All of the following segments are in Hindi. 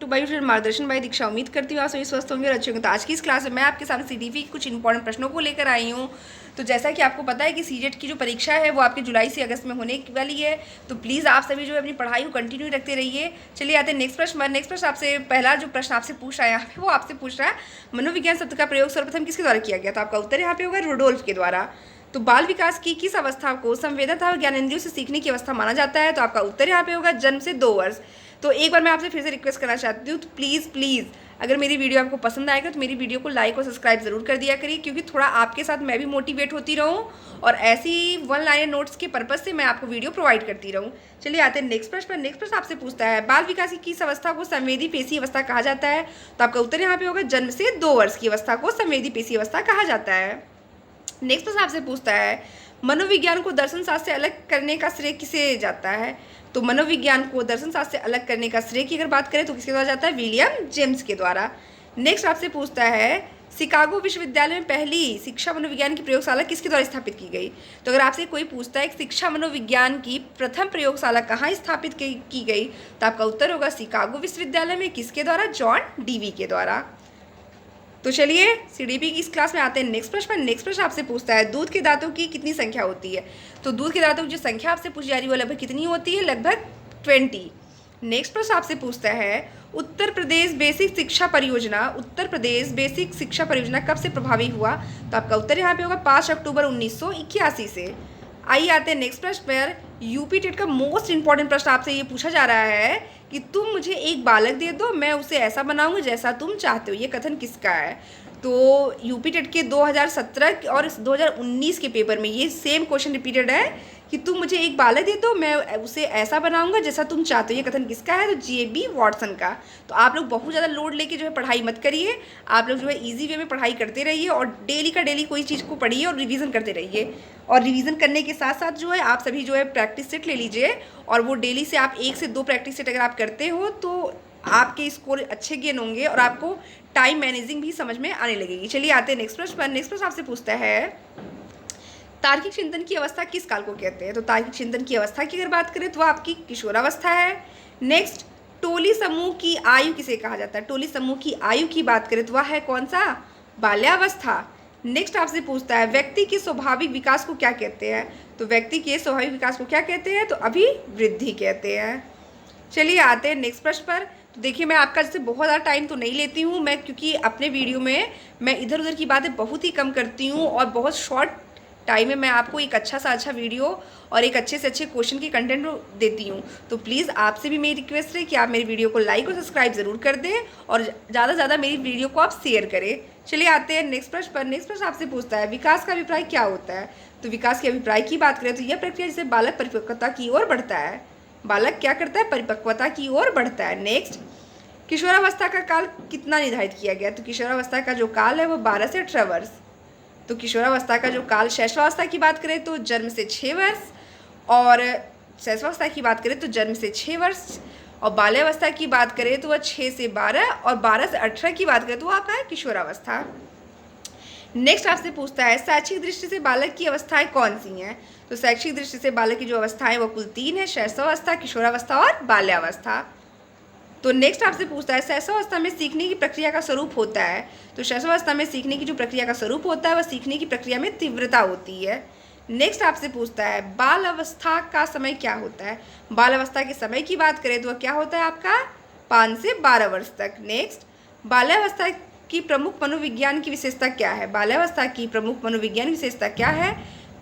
टू बाई मार्गदर्शन बाई दीक्षा। उम्मीद करती हूँ आप सभी स्वस्थ होंगे और अच्छे होंगे। तो आज की इस क्लास में मैं आपके सामने सीडीपी के कुछ इंपॉर्टेंट प्रश्नों को लेकर आई हूँ। तो जैसा कि आपको पता है कि सीजेट की जो परीक्षा है वो आपके जुलाई से अगस्त में होने वाली है। तो प्लीज़ आप सभी जो है अपनी पढ़ाई को कंटिन्यू रखते रहिए। चलिए आते हैं नेक्स्ट प्रश्न। नेक्स्ट प्रश्न आपसे पहला जो प्रश्न आपसे पूछ रहा है यहाँ पे वो आपसे पूछ रहा है मनोविज्ञान शब्द का प्रयोग सर्वप्रथम किसके द्वारा किया गया। तो आपका उत्तर यहाँ पे होगा रुडोल्फ के द्वारा। तो बाल विकास की किस अवस्था को संवेदनता और ज्ञानेंद्रियों से सीखने की अवस्था माना जाता है। तो आपका उत्तर यहाँ पे होगा जन्म से 2 वर्ष। तो एक बार मैं आपसे फिर से रिक्वेस्ट करना चाहती हूँ, तो प्लीज़ अगर मेरी वीडियो आपको पसंद आएगा तो मेरी वीडियो को लाइक और सब्सक्राइब ज़रूर कर दिया करिए, क्योंकि थोड़ा आपके साथ मैं भी मोटिवेट होती रहूँ और ऐसी वन लाइनर नोट्स के पर्पज़ से मैं आपको वीडियो प्रोवाइड करती रहूँ। चलिए आते हैं नेक्स्ट प्रश्न पर। नेक्स्ट प्रश्न आपसे पूछता है बाल विकास की किस अवस्था को संवेदी पेशी अवस्था कहा जाता है। तो आपका उत्तर यहाँ पे होगा जन्म से 2 वर्ष की अवस्था को संवेदी पेशी अवस्था कहा जाता है। नेक्स्ट प्रश्न आपसे पूछता है मनोविज्ञान को दर्शन शास्त्र से अलग करने का श्रेय किसे जाता है। तो मनोविज्ञान को दर्शन शास्त्र से अलग करने का श्रेय की अगर बात करें तो किसके द्वारा जाता है, विलियम जेम्स के द्वारा। नेक्स्ट आपसे पूछता है शिकागो विश्वविद्यालय में पहली शिक्षा मनोविज्ञान की प्रयोगशाला किसके द्वारा स्थापित की गई। तो अगर आपसे कोई पूछता है शिक्षा मनोविज्ञान की प्रथम प्रयोगशाला कहाँ स्थापित की गई, तो आपका उत्तर होगा शिकागो विश्वविद्यालय में। किसके द्वारा, जॉन डीवी के द्वारा। तो चलिए सीडीपी की इस क्लास में आते हैं नेक्स्ट प्रश्न पर। नेक्स्ट प्रश्न आपसे पूछता है दूध के दांतों की कितनी संख्या होती है। तो दूध के दांतों की जो संख्या आपसे पूछी जा रही है वो लगभग कितनी होती है, लगभग 20। नेक्स्ट प्रश्न आपसे पूछता है उत्तर प्रदेश बेसिक शिक्षा परियोजना कब से प्रभावी हुआ। तो आपका उत्तर यहाँ पे होगा 5 अक्टूबर 1981 से। आइए आते हैं नेक्स्ट प्रश्न पर। यूपी टेट का मोस्ट इंपॉर्टेंट प्रश्न आपसे ये पूछा जा रहा है कि तुम मुझे एक बालक दे दो, मैं उसे ऐसा बनाऊंगा जैसा तुम चाहते हो। ये कथन किसका है। तो यूपी टेट के 2017 और 2019 के पेपर में ये सेम क्वेश्चन रिपीटेड है कि तुम मुझे एक बालक दे दो, मैं उसे ऐसा बनाऊंगा जैसा तुम चाहते हो। ये कथन किसका है, तो JB वॉटसन का। तो आप लोग बहुत ज़्यादा लोड लेके जो है पढ़ाई मत करिए, आप लोग जो है इजी वे में पढ़ाई करते रहिए और डेली का डेली कोई चीज़ को पढ़िए और रिवीजन करते रहिए। और रिवीजन करने के साथ साथ जो है आप सभी जो है प्रैक्टिस सेट ले लीजिए, और वो डेली से आप 1 से 2 प्रैक्टिस सेट अगर आप करते हो तो आपके स्कोर अच्छे गेन होंगे और आपको टाइम मैनेजिंग भी समझ में आने लगेगी। चलिए आते हैं नेक्स्ट प्रश्न पर। नेक्स्ट प्रश्न आपसे पूछता है तार्किक चिंतन की अवस्था किस काल को कहते हैं। तो तार्किक चिंतन की अवस्था की अगर बात करें तो वह आपकी किशोरावस्था है। नेक्स्ट टोली समूह की आयु किसे कहा जाता है। टोली समूह की आयु की बात करें तो वह है कौन सा, बाल्यावस्था। नेक्स्ट आपसे पूछता है व्यक्ति के स्वाभाविक विकास को क्या कहते हैं। तो व्यक्ति के स्वाभाविक विकास को क्या कहते हैं, तो अभिवृद्धि कहते हैं। चलिए आते हैं नेक्स्ट प्रश्न पर। तो देखिए मैं आपका जैसे बहुत ज़्यादा टाइम तो नहीं लेती हूँ मैं, क्योंकि अपने वीडियो में मैं इधर उधर की बातें बहुत ही कम करती हूँ और बहुत शॉर्ट टाइम में मैं आपको एक अच्छा सा अच्छा वीडियो और एक अच्छे से अच्छे क्वेश्चन की कंटेंट देती हूँ। तो प्लीज़ आपसे भी मेरी रिक्वेस्ट है कि आप मेरी वीडियो को लाइक और सब्सक्राइब ज़रूर कर दें और ज़्यादा से ज़्यादा मेरी वीडियो को आप शेयर करें। चलिए आते हैं नेक्स्ट प्रश्न पर। नेक्स्ट प्रश्न आपसे पूछता है विकास का अभिप्राय क्या होता है। तो विकास के अभिप्राय की बात करें तो यह प्रक्रिया जिसे बालक परिपक्वता की ओर बढ़ता है। बालक क्या करता है, परिपक्वता की ओर बढ़ता है। नेक्स्ट किशोरावस्था का काल कितना निर्धारित किया गया। तो किशोरावस्था का जो काल है वो 12 से 18 वर्ष। तो किशोरावस्था का जो काल, शैशवावस्था की बात करें तो जन्म से 6 वर्ष, और शैशवावस्था की बात करें तो जन्म से 6 वर्ष, और बाल्यावस्था की बात करें तो वह 6 से 12, और 12 से 18 की बात करें तो वह आपका है किशोरावस्था। नेक्स्ट आपसे पूछता है शैक्षिक दृष्टि से बालक की अवस्थाएं कौन सी हैं। तो शैक्षिक दृष्टि से बालक की जो अवस्थाएं वो कुल 3 है, शैशवावस्था, किशोरावस्था और बाल्यावस्था। तो नेक्स्ट आपसे पूछता है शैशवावस्था में सीखने की प्रक्रिया का स्वरूप होता है। तो शैशवावस्था में सीखने की जो प्रक्रिया का स्वरूप होता है वह सीखने की प्रक्रिया में तीव्रता होती है। नेक्स्ट आपसे पूछता है बाल अवस्था का समय क्या होता है। बाल अवस्था के समय की बात करें तो वह क्या होता है आपका 5 से 12 वर्ष तक। नेक्स्ट बाल्यावस्था की प्रमुख मनोविज्ञान की विशेषता क्या है। बाल्यावस्था की प्रमुख मनोविज्ञान विशेषता क्या है,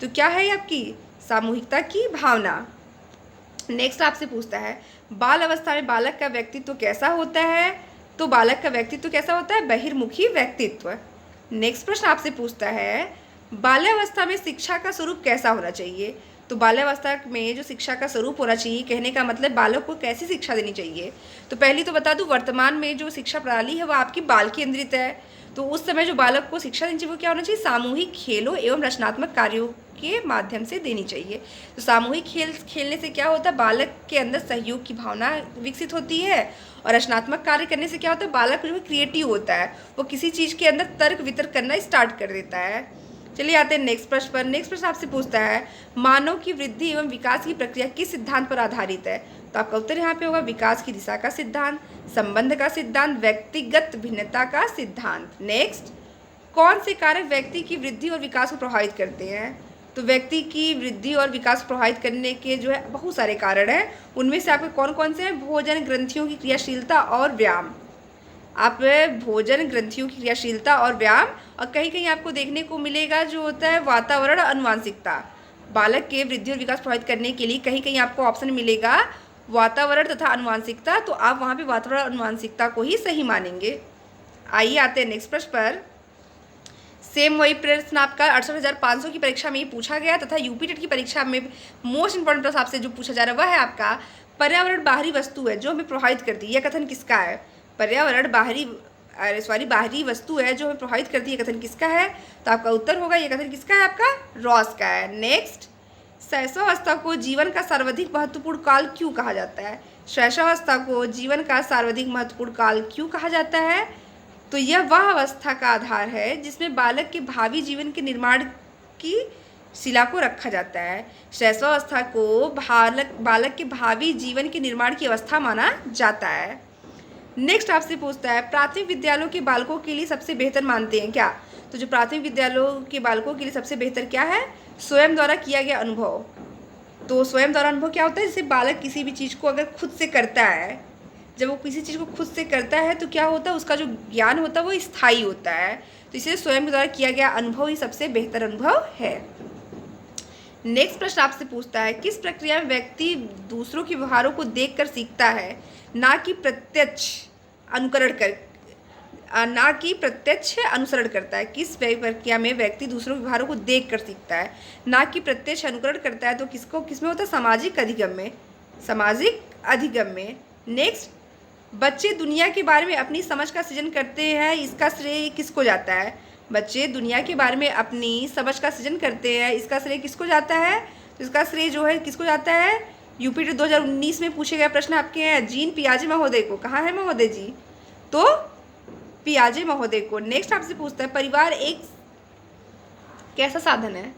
तो क्या है आपकी सामूहिकता की भावना। नेक्स्ट आपसे पूछता है बाल अवस्था में बालक का व्यक्तित्व कैसा होता है। तो बालक का व्यक्तित्व कैसा होता है, बहिर्मुखी व्यक्तित्व। नेक्स्ट प्रश्न आपसे पूछता है बाल्यावस्था में शिक्षा का स्वरूप कैसा होना चाहिए। तो बाल्यावस्था में जो शिक्षा का स्वरूप होना चाहिए, कहने का मतलब बालक को कैसी शिक्षा देनी चाहिए। तो पहली तो बता दूं वर्तमान में जो शिक्षा प्रणाली है वह आपकी बाल केंद्रित है। तो उस समय जो बालक को शिक्षा देनी चाहिए वो क्या होना चाहिए, सामूहिक खेलों एवं रचनात्मक कार्यों के माध्यम से देनी चाहिए। तो सामूहिक खेल खेलने से क्या होता है, बालक के अंदर सहयोग की भावना विकसित होती है, और रचनात्मक कार्य करने से क्या होता है, बालक जो है क्रिएटिव होता है, वो किसी चीज़ के अंदर तर्क वितर्क करना स्टार्ट कर देता है। चलिए आते हैं नेक्स्ट प्रश्न पर। नेक्स्ट प्रश्न आपसे पूछता है मानव की वृद्धि एवं विकास की प्रक्रिया किस सिद्धांत पर आधारित है? तो आपका उत्तर यहाँ पे होगा विकास की दिशा का सिद्धांत, संबंध का सिद्धांत, व्यक्तिगत भिन्नता का सिद्धांत। नेक्स्ट, कौन से कारक व्यक्ति की वृद्धि और विकास को प्रभावित करते हैं? तो व्यक्ति की वृद्धि और विकास को प्रभावित करने के जो है बहुत सारे कारण हैं, उनमें से आपके कौन कौन से हैं? भोजन ग्रंथियों की क्रियाशीलता और व्यायाम। आप भोजन ग्रंथियों की क्रियाशीलता और व्यायाम, और कहीं कहीं आपको देखने को मिलेगा जो होता है वातावरण और अनुवांशिकता। बालक के वृद्धि और विकास प्रभावित करने के लिए कहीं कहीं आपको ऑप्शन मिलेगा वातावरण तथा अनुवांशिकता, तो आप वहाँ पे वातावरण और अनुवांशिकता को ही सही मानेंगे। आइए आते हैं नेक्स्ट प्रश्न पर। सेम वही प्रश्न आपका 68,500 की परीक्षा में ही पूछा गया तथा यूपी टेट की परीक्षा में मोस्ट इंपॉर्टेंट प्रश्न आपसे जो पूछा जा रहा है वह है आपका पर्यावरण बाहरी वस्तु है जो हमें प्रभावित करती है। यह कथन किसका है? पर्यावरण बाहरी वस्तु है जो हमें प्रभावित करती है, कथन किसका है? तो आपका उत्तर होगा यह कथन किसका है? आपका रॉस का है। नेक्स्ट, शैशवावस्था को जीवन का सर्वाधिक महत्वपूर्ण काल क्यों कहा जाता है? शैशवावस्था को जीवन का सर्वाधिक महत्वपूर्ण काल क्यों कहा जाता है? तो यह वह अवस्था का आधार है जिसमें बालक के भावी जीवन के निर्माण की शिला को रखा जाता है। शैशवावस्था को बालक के भावी जीवन के निर्माण की अवस्था माना जाता है। नेक्स्ट आपसे पूछता है प्राथमिक विद्यालयों के बालकों के लिए सबसे बेहतर मानते हैं क्या? तो जो प्राथमिक विद्यालयों के बालकों के लिए सबसे बेहतर क्या है? स्वयं द्वारा किया गया अनुभव। तो स्वयं द्वारा अनुभव क्या होता है? जैसे बालक किसी भी चीज़ को अगर खुद से करता है, जब वो किसी चीज़ को खुद से करता है तो क्या होता है? उसका जो ज्ञान होता है वो स्थायी होता है। तो इसलिए स्वयं द्वारा किया गया अनुभव ही सबसे बेहतर अनुभव है। नेक्स्ट प्रश्न आपसे पूछता है किस प्रक्रिया में व्यक्ति दूसरों के व्यवहारों को देखकर सीखता है, ना कि प्रत्यक्ष अनुसरण करता है? किस प्रक्रिया में व्यक्ति दूसरों के व्यवहारों को देखकर सीखता है, ना कि प्रत्यक्ष अनुकरण करता है? तो किसमें होता है? सामाजिक अधिगम में। नेक्स्ट, बच्चे दुनिया के बारे में अपनी समझ का सृजन करते हैं, इसका श्रेय किसको जाता है? बच्चे दुनिया के बारे में अपनी समझ का सृजन करते हैं, इसका श्रेय किसको जाता है? तो इसका श्रेय जो है किसको जाता है? यूपी टेट 2019 में पूछे गए प्रश्न आपके हैं जीन पियाजे महोदय को। कहाँ है महोदय जी? तो पियाजे महोदय को। नेक्स्ट आपसे पूछता है परिवार एक कैसा साधन है?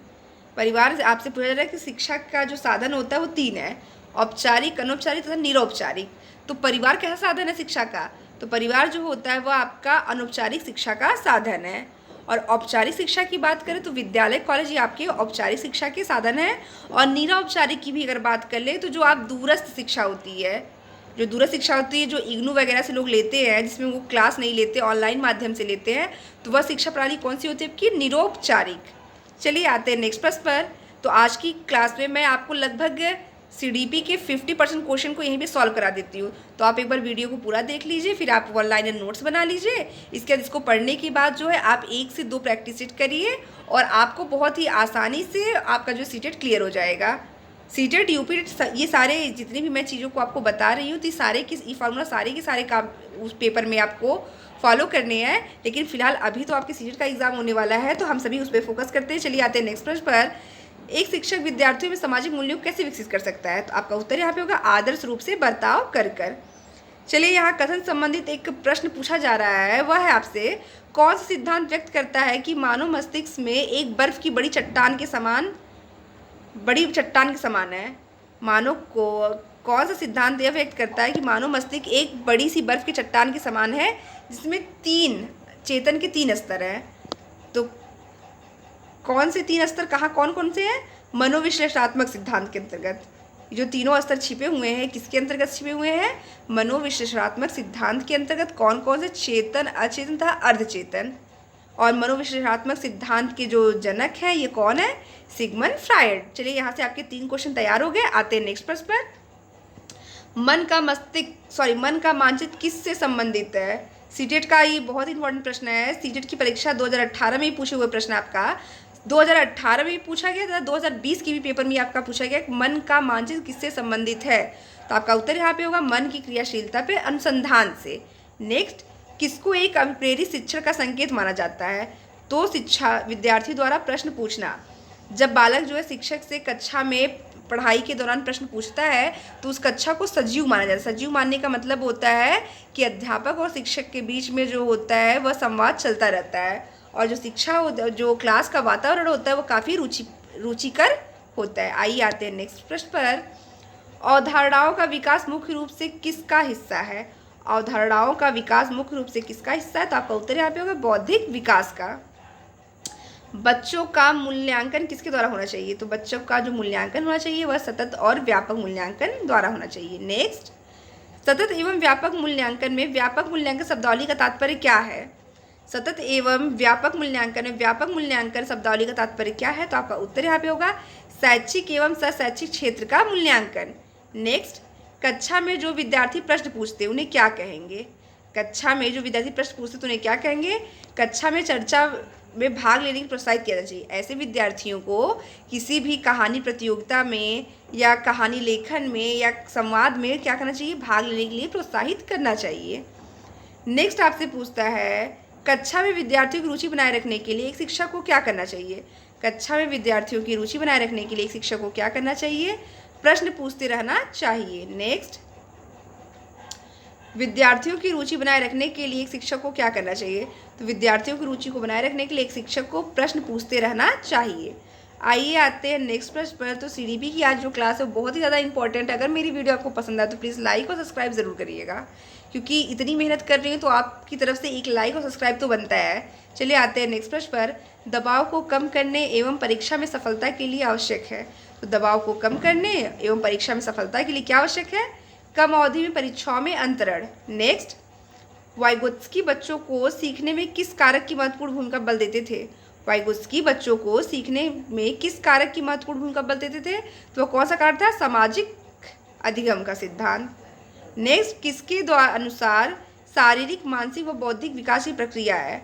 परिवार आपसे पूछा जा रहा है कि शिक्षा का जो साधन होता है वो 3 है, औपचारिक, अनौपचारिक तथा निरौपचारिक। तो परिवार कैसा साधन है शिक्षा का? तो परिवार जो होता है वह आपका अनौपचारिक शिक्षा का साधन है। और औपचारिक शिक्षा की बात करें तो विद्यालय कॉलेज ये आपके औपचारिक शिक्षा के साधन है। और निरौपचारिक की भी अगर बात कर ले तो जो आप दूरस्थ शिक्षा होती है, जो इग्नू वगैरह से लोग लेते हैं, जिसमें वो क्लास नहीं लेते, ऑनलाइन माध्यम से लेते हैं, तो वह शिक्षा प्रणाली कौन सी होती है? आपकी निरौपचारिक। चलिए आते हैं नेक्स्ट प्रश्न पर। तो आज की क्लास में मैं आपको लगभग CDP के 50% क्वेश्चन को यहीं पे सॉल्व करा देती हूँ। तो आप एक बार वीडियो को पूरा देख लीजिए, फिर आप ऑनलाइन नोट्स बना लीजिए। इसके बाद इसको पढ़ने के बाद जो है आप 1 से 2 प्रैक्टिस सेट करिए और आपको बहुत ही आसानी से आपका जो सीटेट क्लियर हो जाएगा। सीटेट, यूपी टेट, ये सारे जितनी भी मैं चीज़ों को आपको बता रही हूँ, तो ये फार्मूला सारे के सारे काम उस पेपर में आपको फॉलो करने हैं। लेकिन फिलहाल अभी तो आपके सीटेट का एग्जाम होने वाला है, तो हम सभी उस पर फोकस करते हैं। चलिए आते हैं नेक्स्ट प्रश्न पर। एक शिक्षक विद्यार्थियों में सामाजिक मूल्यों को कैसे विकसित कर सकता है? तो आपका उत्तर यहाँ पे होगा आदर्श रूप से बर्ताव कर। चलिए यहाँ कथन संबंधित एक प्रश्न पूछा जा रहा है, वह है आपसे कौन सा सिद्धांत व्यक्त करता है कि मानव मस्तिष्क में एक बर्फ की बड़ी चट्टान के समान है? मानव को कौन सा सिद्धांत यह व्यक्त करता है कि मानव मस्तिष्क एक बड़ी सी बर्फ की चट्टान के समान है जिसमें 3 चेतन के 3 स्तर हैं? तो कौन से 3 स्तर कौन कौन से हैं? मनोविश्लेषणात्मक सिद्धांत के अंतर्गत जो तीनों स्तर छिपे हुए हैं, किसके अंतर्गत छिपे हुए हैं? मनोविश्लेषणात्मक सिद्धांत के अंतर्गत। कौन कौन से? चेतन, अचेतन तथा अर्धचेतन। और मनोविश्लेषणात्मक सिद्धांत के जो जनक हैं ये कौन है? Sigmund Freud. चलिए यहाँ से आपके 3 क्वेश्चन तैयार हो गए। आते हैं नेक्स्ट प्रश्न पर। मन का मानचित्र किससे संबंधित है? सीटेट का ये बहुत इंपॉर्टेंट प्रश्न है। सीटेट की परीक्षा 2018 में ही पूछे हुए प्रश्न आपका 2018 में भी पूछा गया था, 2020 की भी पेपर में आपका पूछा गया मन का मानचित्र किससे संबंधित है? तो आपका उत्तर यहाँ पे होगा मन की क्रियाशीलता पे अनुसंधान से। नेक्स्ट, किसको एक अभिप्रेरित शिक्षण का संकेत माना जाता है? तो शिक्षा विद्यार्थी द्वारा प्रश्न पूछना। जब बालक जो है शिक्षक से कक्षा में पढ़ाई के दौरान प्रश्न पूछता है तो उस कक्षा को सजीव माना जाता है। सजीव मानने का मतलब होता है कि अध्यापक और शिक्षक के बीच में जो होता है वह संवाद चलता रहता है और जो शिक्षा जो क्लास का वातावरण होता है वो काफ़ी रुचिकर होता है। आइए आते हैं नेक्स्ट प्रश्न पर। अवधारणाओं का विकास मुख्य रूप से किसका हिस्सा है? अवधारणाओं का विकास मुख्य रूप से किसका हिस्सा है? तो आपका उत्तर यहाँ पे होगा बौद्धिक विकास का। बच्चों का मूल्यांकन किसके द्वारा होना चाहिए? तो बच्चों का जो मूल्यांकन होना चाहिए वह सतत और व्यापक मूल्यांकन द्वारा होना चाहिए। नेक्स्ट, सतत एवं व्यापक मूल्यांकन में व्यापक मूल्यांकन शब्दावली का तात्पर्य क्या है? सतत एवं व्यापक मूल्यांकन में व्यापक मूल्यांकन शब्दावली का तात्पर्य क्या है? तो आपका उत्तर यहाँ पे होगा शैक्षिक एवं शैक्षिक क्षेत्र का मूल्यांकन। नेक्स्ट, कक्षा में जो विद्यार्थी प्रश्न पूछते हैं उन्हें क्या कहेंगे? कक्षा में जो विद्यार्थी प्रश्न पूछते तो उन्हें क्या कहेंगे? कक्षा में चर्चा में भाग लेने की प्रोत्साहित किया जाना चाहिए। ऐसे विद्यार्थियों को किसी भी कहानी प्रतियोगिता में या कहानी लेखन में या संवाद में क्या करना चाहिए? भाग लेने के लिए प्रोत्साहित करना चाहिए। नेक्स्ट आपसे पूछता है, कक्षा में विद्यार्थियों की रुचि बनाए रखने के लिए एक शिक्षक को क्या करना चाहिए? कक्षा में विद्यार्थियों की रुचि बनाए रखने के लिए एक शिक्षक को क्या करना चाहिए? प्रश्न पूछते रहना चाहिए। नेक्स्ट, विद्यार्थियों की रुचि बनाए रखने के लिए एक शिक्षक को क्या करना चाहिए? तो विद्यार्थियों की रुचि को बनाए रखने के लिए एक शिक्षक को प्रश्न पूछते रहना चाहिए। आइए आते हैं नेक्स्ट प्रश्न पर। तो सीडीपी की आज जो क्लास है वो बहुत ही ज़्यादा इंपॉर्टेंट है। अगर मेरी वीडियो आपको पसंद आए तो प्लीज़ लाइक और सब्सक्राइब ज़रूर करिएगा, क्योंकि इतनी मेहनत कर रही हूँ तो आपकी तरफ से एक लाइक और सब्सक्राइब तो बनता है। चलिए आते हैं नेक्स्ट प्रश्न पर। दबाव को कम करने एवं परीक्षा में सफलता के लिए आवश्यक है। तो दबाव को कम करने एवं परीक्षा में सफलता के लिए क्या आवश्यक है? कम अवधि में परीक्षाओं में अंतरण। नेक्स्ट, वाइगोत्स्की बच्चों को सीखने में किस कारक की महत्वपूर्ण भूमिका बल देते थे? वाइगोत्स्की बच्चों को सीखने में किस कारक की महत्वपूर्ण भूमिका बल देते थे? तो वह कौन सा कारक था? सामाजिक अधिगम का सिद्धांत। नेक्स्ट, किसके द्वारा अनुसार शारीरिक, मानसिक व बौद्धिक विकास की प्रक्रिया है?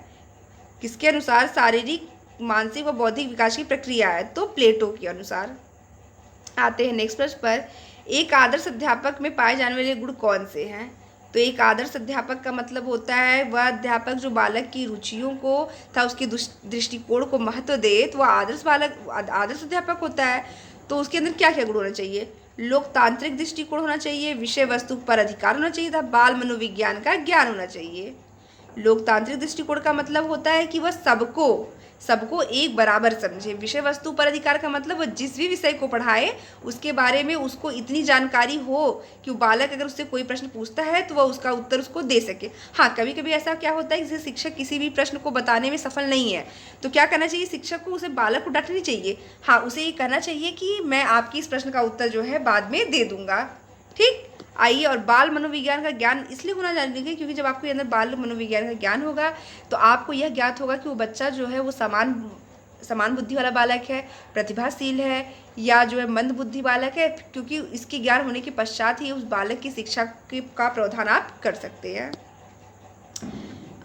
किसके अनुसार शारीरिक, मानसिक व बौद्धिक विकास की प्रक्रिया है? तो प्लेटो के अनुसार। आते हैं नेक्स्ट प्रश्न पर। एक आदर्श अध्यापक में पाए जाने वाले गुण कौन से हैं? तो एक आदर्श अध्यापक का मतलब होता है वह अध्यापक जो बालक की रुचियों को तथा उसके दृष्टिकोण को महत्व दे, तो वह आदर्श अध्यापक होता है। तो उसके अंदर क्या क्या गुण होना चाहिए? लोकतांत्रिक दृष्टिकोण होना चाहिए, विषय वस्तु पर अधिकार होना चाहिए तथा बाल मनोविज्ञान का ज्ञान होना चाहिए। लोकतांत्रिक दृष्टिकोण का मतलब होता है कि वह सबको एक बराबर समझे। विषय वस्तु पर अधिकार का मतलब वह जिस भी विषय को पढ़ाए उसके बारे में उसको इतनी जानकारी हो कि बालक अगर उससे कोई प्रश्न पूछता है तो वह उसका उत्तर उसको दे सके। हाँ, कभी कभी ऐसा क्या होता है कि जैसे शिक्षक किसी भी प्रश्न को बताने में सफल नहीं है तो क्या करना चाहिए? शिक्षक को उसे बालक को डांटना नहीं चाहिए। हाँ, उसे ये कहना चाहिए कि मैं आपकी इस प्रश्न का उत्तर जो है बाद में दे दूंगा। ठीक। आइए, और बाल मनोविज्ञान का ज्ञान इसलिए होना चाहिए क्योंकि जब आपके अंदर बाल मनोविज्ञान का ज्ञान होगा तो आपको यह ज्ञात होगा कि वो बच्चा जो है वो समान बुद्धि वाला बालक है, प्रतिभाशील है, या जो है मंद बुद्धि बालक है, क्योंकि इसके ज्ञान होने के पश्चात ही उस बालक की शिक्षा का प्रावधान आप कर सकते हैं।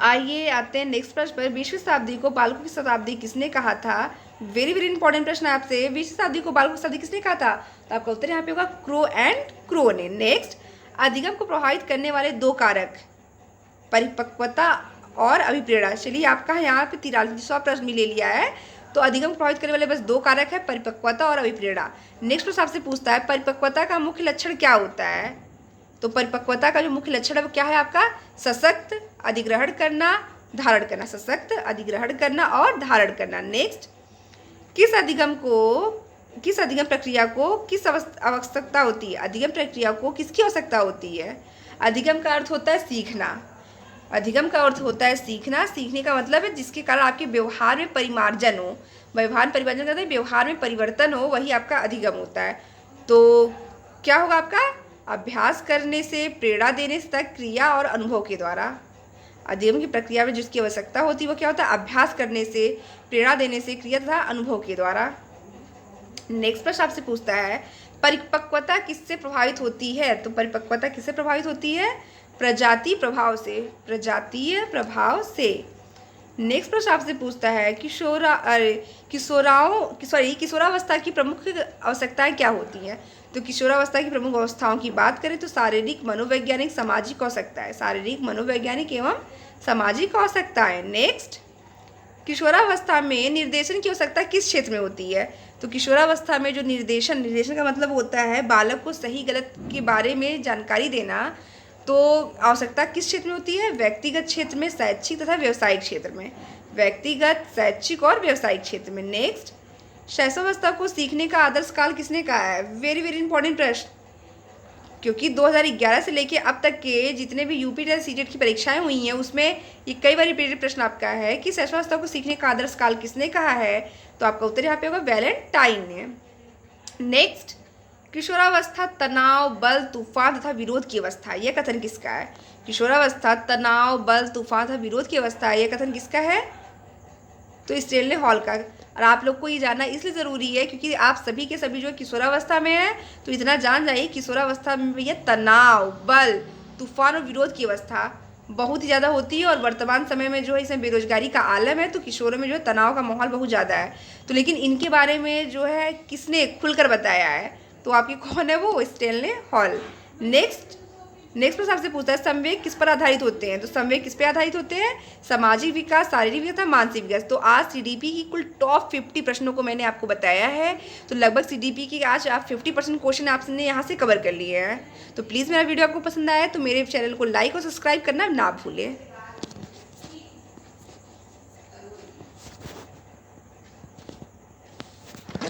आइए आते हैं नेक्स्ट प्रश्न पर। 20वीं शताब्दी को बालकों की शताब्दी किसने कहा था? वेरी वेरी इंपॉर्टेंट प्रश्न है आपसे। 20वीं शताब्दी को बालकों की शताब्दी किसने कहा था? तो आपका उत्तर यहाँ पे होगा क्रो एंड क्रो ने। नेक्स्ट, अधिगम को प्रभावित करने वाले दो कारक, परिपक्वता और अभिप्रेरणा। चलिए, आपका यहाँ पे 43वां प्रश्न भी ले लिया है। तो अधिगम को प्रभावित करने वाले बस दो कारक है, परिपक्वता और अभिप्रेरणा। नेक्स्ट प्रश्न आपसे पूछता है, परिपक्वता का मुख्य लक्षण क्या होता है? तो परिपक्वता का जो मुख्य लक्षण है वो क्या है आपका? सशक्त, अधिग्रहण करना, धारण करना। सशक्त, अधिग्रहण करना और धारण करना। नेक्स्ट, किस अधिगम प्रक्रिया को किस आवश्यकता होती है? अधिगम प्रक्रिया को किसकी आवश्यकता होती है? अधिगम का अर्थ होता है सीखना। अधिगम का अर्थ होता है सीखना। सीखने का मतलब है जिसके कारण आपके व्यवहार में परिमार्जन हो। व्यवहार परिवर्तन करते हैं, व्यवहार में परिवर्तन हो, वही आपका अधिगम होता है। तो क्या होगा आपका? अभ्यास करने से, प्रेरणा देने से तक, क्रिया और अनुभव के द्वारा। अधिगम की प्रक्रिया में जिसकी आवश्यकता होती है वो क्या होता है? अभ्यास करने से, प्रेरणा देने से, क्रिया तथा अनुभव के द्वारा। नेक्स्ट प्रश्न आपसे पूछता है, परिपक्वता किससे प्रभावित होती है? तो परिपक्वता किससे प्रभावित होती है? प्रजातीय प्रभाव से। प्रजातीय प्रभाव से। नेक्स्ट प्रश्न आपसे पूछता है, किशोरावस्था की प्रमुख आवश्यकताएं क्या होती हैं? तो किशोरावस्था की प्रमुख अवस्थाओं की बात करें तो शारीरिक, मनोवैज्ञानिक, सामाजिक आवश्यकताएं। शारीरिक, मनोवैज्ञानिक एवं सामाजिक आवश्यकताएं। नेक्स्ट, किशोरावस्था में निर्देशन की आवश्यकता किस क्षेत्र में होती है? तो किशोरावस्था में जो निर्देशन का मतलब होता है बालक को सही गलत के बारे में जानकारी देना। तो आवश्यकता किस क्षेत्र में होती है? व्यक्तिगत क्षेत्र में, शैक्षिक तथा व्यवसायिक क्षेत्र में। व्यक्तिगत, शैक्षिक और व्यावसायिक क्षेत्र में। नेक्स्ट, शैशवावस्था को सीखने का आदर्श काल किसने कहा है? वेरी वेरी इंपॉर्टेंट प्रश्न, क्योंकि 2011 से लेके अब तक के जितने भी यूपी टेट सीटेट की परीक्षाएं हुई हैं उसमें ये कई बार रिपीटेड प्रश्न आपका है कि शैशवावस्था को सीखने का आदर्श काल किसने कहा है? तो आपका उत्तर यहाँ पे होगा वैलेंटाइन ने। नेक्स्ट, किशोरावस्था तनाव, बल, तूफान तथा विरोध की अवस्था, यह कथन किसका है? किशोरावस्था तनाव, बल, तूफान तथा विरोध की अवस्था, यह कथन किसका है? तो स्टेनले हॉल का। और आप लोग को ये जानना इसलिए ज़रूरी है क्योंकि आप सभी के सभी जो किशोरावस्था में है, तो इतना जान जाइए किशोरावस्था में भैया तनाव, बल, तूफान और विरोध की अवस्था बहुत ही ज़्यादा होती है। और वर्तमान समय में जो है इसमें बेरोजगारी का आलम है, तो किशोरों में जो है तनाव का माहौल बहुत ज़्यादा है। तो लेकिन इनके बारे में जो है किसने खुलकर बताया है? तो आपकी कौन है वो? Stanley hall. नेक्स्ट प्रश्न आपसे पूछता है संवेग किस पर आधारित होते हैं? तो संवेग किस पे आधारित होते हैं? सामाजिक विकास, शारीरिक विकास, मानसिक विकास। तो आज सीडीपी की कुल टॉप 50 प्रश्नों को मैंने आपको बताया है। तो लगभग सीडीपी की आज आप 50% क्वेश्चन आपने यहाँ से कवर कर लिए हैं। तो प्लीज़ मेरा वीडियो आपको पसंद आया तो मेरे चैनल को लाइक और सब्सक्राइब करना ना भूलें।